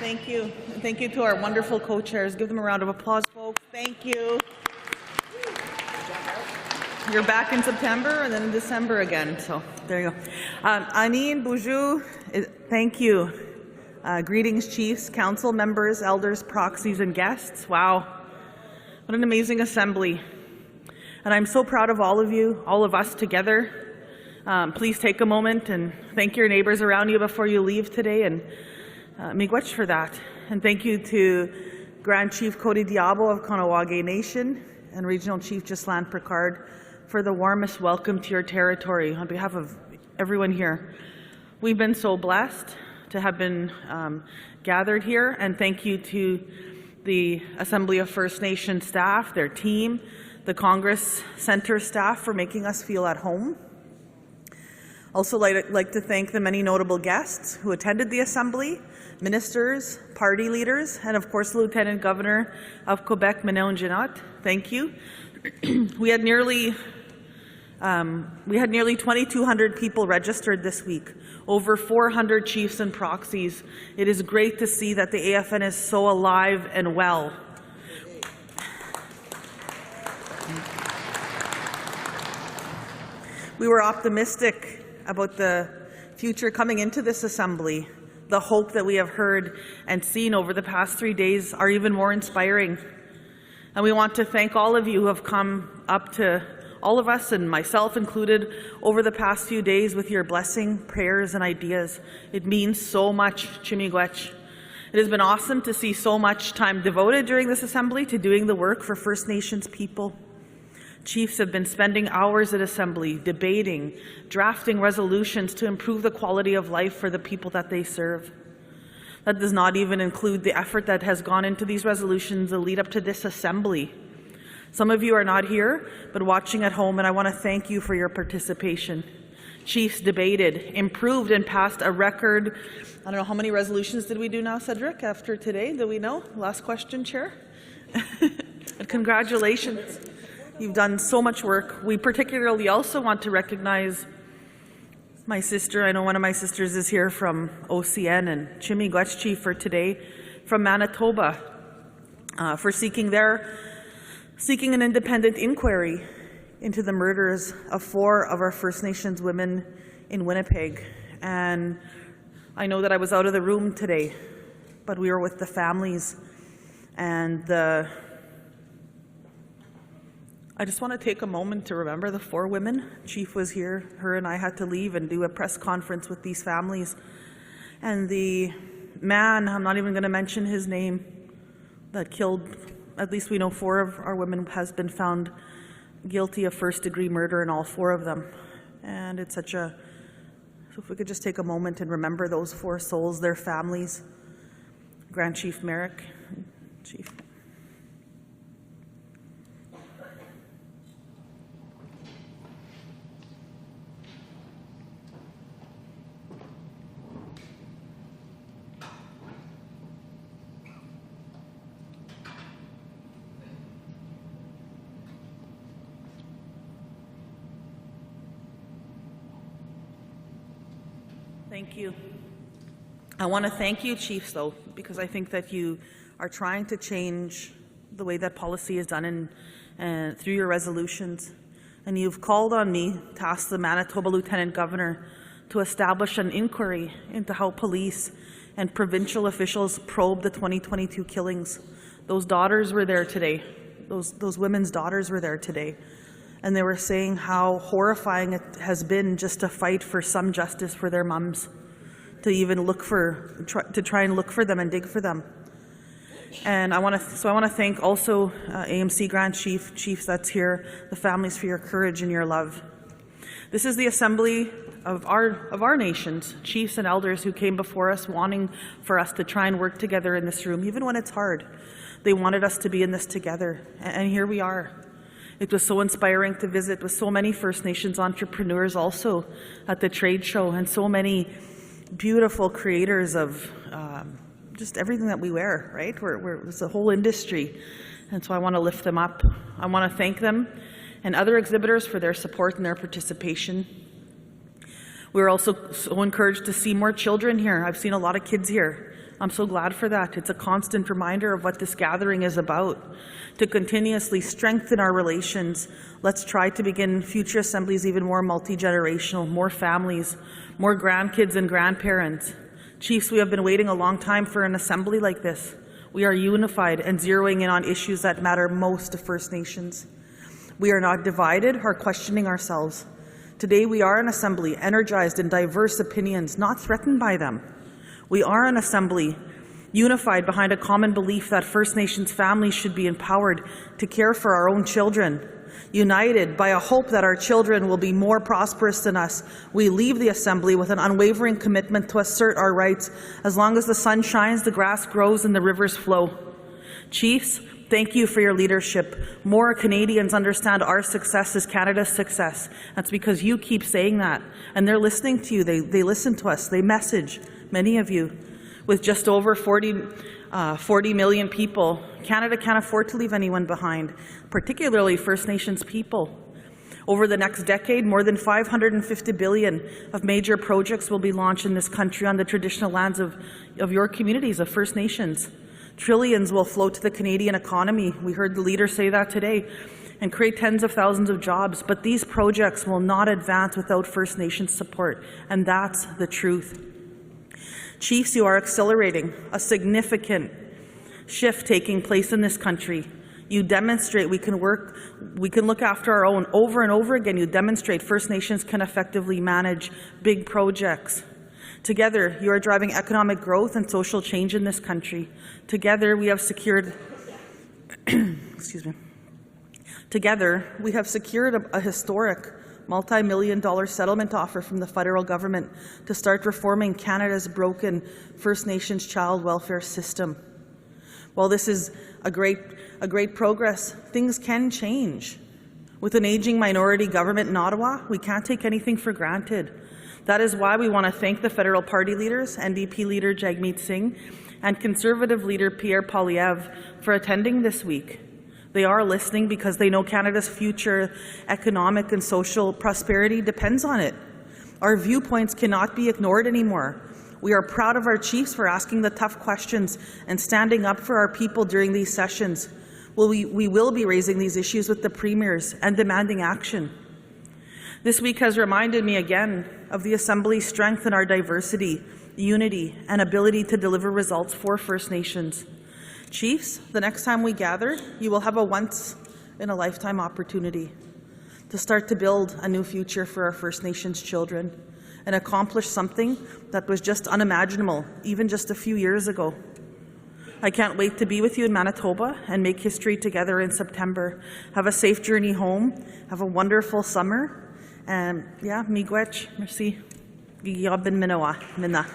Thank you. And thank you to our wonderful co-chairs. Give them a round of applause, folks. Thank you. You're back in September and then in December again. So there you go. Anine Boujou, thank you. Greetings, chiefs, council members, elders, proxies, and guests. Wow. What an amazing assembly. And I'm so proud of all of you, all of us together. Please take a moment and thank your neighbors around you before you leave today, and miigwech for that. And thank you to Grand Chief Cody Diabo of Kahnawake Nation and Regional Chief Ghislain Picard for the warmest welcome to your territory on behalf of everyone here. We've been so blessed to have been gathered here, and thank you to the Assembly of First Nation staff, their team, the Congress Centre staff for making us feel at home. Also like to thank the many notable guests who attended the Assembly, ministers, party leaders, and of course the Lieutenant Governor of Quebec, Manon Ginot. Thank you. We had nearly 2,200 people registered this week, over 400 chiefs and proxies. It is great to see that the AFN is so alive and well. We were optimistic about the future coming into this assembly. The hope that we have heard and seen over the past 3 days are even more inspiring. And we want to thank all of you who have come up to all of us, and myself included, over the past few days with your blessing, prayers, and ideas. It means so much, Chimiigwech. It has been awesome to see so much time devoted during this assembly to doing the work for First Nations people. Chiefs have been spending hours at Assembly, debating, drafting resolutions to improve the quality of life for the people that they serve. That does not even include the effort that has gone into these resolutions that lead up to this Assembly. Some of you are not here, but watching at home, and I want to thank you for your participation. Chiefs debated, improved, and passed a record. I don't know, how many resolutions did we do now, Cedric, after today? Do we know? Last question, Chair. Congratulations. You've done so much work. We particularly also want to recognize my sister. I know one of my sisters is here from OCN, and Chimiigwech Chief for today from Manitoba for seeking an independent inquiry into the murders of 4 of our First Nations women in Winnipeg. And I know that I was out of the room today, but we were with the families, and I just want to take a moment to remember the 4 women. Chief was here. Her and I had to leave and do a press conference with these families. And the man, I'm not even going to mention his name, that killed, at least we know 4 of our women, has been found guilty of first-degree murder in all 4 of them. And it's such a, so if we could just take a moment and remember those 4 souls, their families. Grand Chief Merrick, Chief. Thank you. I want to thank you, Chiefs, though, because I think that you are trying to change the way that policy is done through your resolutions. And you've called on me to ask the Manitoba Lieutenant Governor to establish an inquiry into how police and provincial officials probe the 2022 killings. Those daughters were there today. Those women's daughters were there today. And they were saying how horrifying it has been just to fight for some justice for their mums, to even try and look for them and dig for them. And I want to thank also AMC Grand Chiefs that's here, the families, for your courage and your love. This is the assembly of our nations, chiefs and elders who came before us wanting for us to try and work together in this room, even when it's hard. They wanted us to be in this together, and here we are. It was so inspiring to visit with so many First Nations entrepreneurs also at the trade show, and so many beautiful creators of just everything that we wear, right? It's a whole industry, and so I want to lift them up. I want to thank them and other exhibitors for their support and their participation. We were also so encouraged to see more children here. I've seen a lot of kids here. I'm so glad for that. It's a constant reminder of what this gathering is about. To continuously strengthen our relations, let's try to begin future assemblies even more multi-generational, more families, more grandkids and grandparents. Chiefs, we have been waiting a long time for an assembly like this. We are unified and zeroing in on issues that matter most to First Nations. We are not divided or questioning ourselves. Today we are an assembly energized in diverse opinions, not threatened by them. We are an assembly unified behind a common belief that First Nations families should be empowered to care for our own children. United by a hope that our children will be more prosperous than us, we leave the assembly with an unwavering commitment to assert our rights. As long as the sun shines, the grass grows and the rivers flow. Chiefs, thank you for your leadership. More Canadians understand our success is Canada's success. That's because you keep saying that. And they're listening to you. They listen to us. They message, many of you. With just over 40 million people, Canada can't afford to leave anyone behind, particularly First Nations people. Over the next decade, more than $550 billion of major projects will be launched in this country on the traditional lands of your communities, of First Nations. Trillions will flow to the Canadian economy. We heard the leader say that today, and create tens of thousands of jobs. But these projects will not advance without First Nations support, and that's the truth. Chiefs, you are accelerating a significant shift taking place in this country. You demonstrate we can look after our own over and over again. You demonstrate First Nations can effectively manage big projects. Together, you are driving economic growth and social change in this country. Together, we have secured Together, we have secured a historic multi-million-dollar settlement offer from the federal government to start reforming Canada's broken First Nations child welfare system. While this is a great progress, things can change. With an aging minority government in Ottawa, we can't take anything for granted. That is why we want to thank the federal party leaders, NDP leader Jagmeet Singh and Conservative leader Pierre Poilievre, for attending this week. They are listening because they know Canada's future economic and social prosperity depends on it. Our viewpoints cannot be ignored anymore. We are proud of our chiefs for asking the tough questions and standing up for our people during these sessions. We will be raising these issues with the premiers and demanding action. This week has reminded me again of the Assembly's strength in our diversity, unity, and ability to deliver results for First Nations. Chiefs, the next time we gather, you will have a once-in-a-lifetime opportunity to start to build a new future for our First Nations children and accomplish something that was just unimaginable, even just a few years ago. I can't wait to be with you in Manitoba and make history together in September. Have a safe journey home. Have a wonderful summer. And yeah, miigwech, merci. Gigabin minoa, mina.